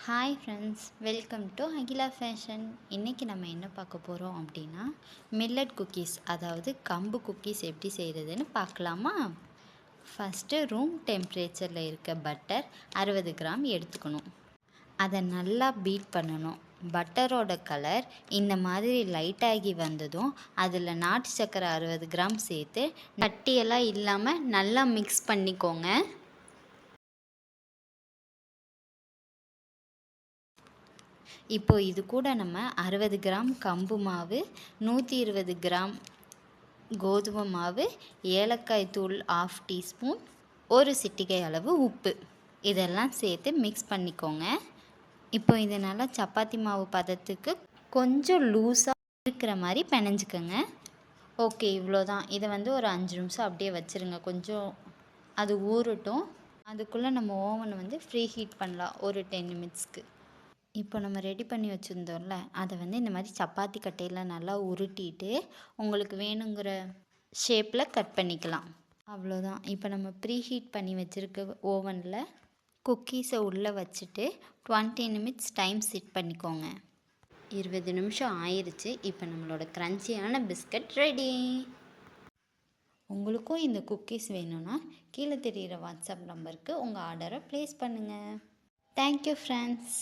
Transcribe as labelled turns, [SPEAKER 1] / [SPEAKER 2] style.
[SPEAKER 1] Hi friends, welcome to Akila fashion. இன்றைக்கி நம்ம என்ன பார்க்க போகிறோம் அப்படின்னா மில்லட் குக்கீஸ், அதாவது கம்பு குக்கீஸ் எப்படி செய்கிறதுன்னு பார்க்கலாமா? ஃபஸ்ட்டு ரூம் டெம்பரேச்சரில் இருக்க பட்டர் 60 கிராம் எடுத்துக்கணும். அதை நல்லா பீட் பண்ணணும். பட்டரோட கலர் இந்த மாதிரி லைட்டாகி வந்ததும் அதில் நாட்டு சர்க்கரை 60 கிராம் சேர்த்து கட்டியெல்லாம் இல்லாமல் நல்லா மிக்ஸ் பண்ணிக்கோங்க. இப்போது இது கூட நம்ம 60 கிராம் கம்பு மாவு, 120 கிராம் கோதுமை மாவு, ஏலக்காய் தூள் 1/2 டீஸ்பூன், ஒரு சிட்டிகை அளவு உப்பு இதெல்லாம் சேர்த்து மிக்ஸ் பண்ணிக்கோங்க. இப்போ இதை நல்லா சப்பாத்தி மாவு பதத்துக்கு கொஞ்சம் லூஸாக இருக்கிற மாதிரி பிணைஞ்சிக்கோங்க. ஓகே, இவ்வளோதான். இதை ஒரு 5 நிமிஷம் அப்படியே வச்சுருங்க. கொஞ்சம் அது ஊறட்டும். அதுக்குள்ளே நம்ம ஓவனை ஃப்ரீ ஹீட் பண்ணலாம் ஒரு 10 நிமிட்ஸ்க்கு. இப்போ நம்ம ரெடி பண்ணி வச்சுருந்தோம்ல, அதை இந்த மாதிரி சப்பாத்தி கட்டையில் நல்லா உருட்டிட்டு உங்களுக்கு வேணுங்கிற ஷேப்பில் கட் பண்ணிக்கலாம். அவ்வளோதான். இப்போ நம்ம ப்ரீ ஹீட் பண்ணி வச்சுருக்க ஓவனில் குக்கீஸை உள்ளே வச்சுட்டு 20 நிமிட்ஸ் டைம் செட் பண்ணிக்கோங்க. 20 நிமிஷம் ஆயிடுச்சு. இப்போ நம்மளோட க்ரன்ச்சியான பிஸ்கட் ரெடி. உங்களுக்கும் இந்த குக்கீஸ் வேணும்னா கீழே தெரிகிற வாட்ஸ்அப் நம்பருக்கு உங்கள் ஆர்டரை ப்ளேஸ் பண்ணுங்கள். Thank you friends.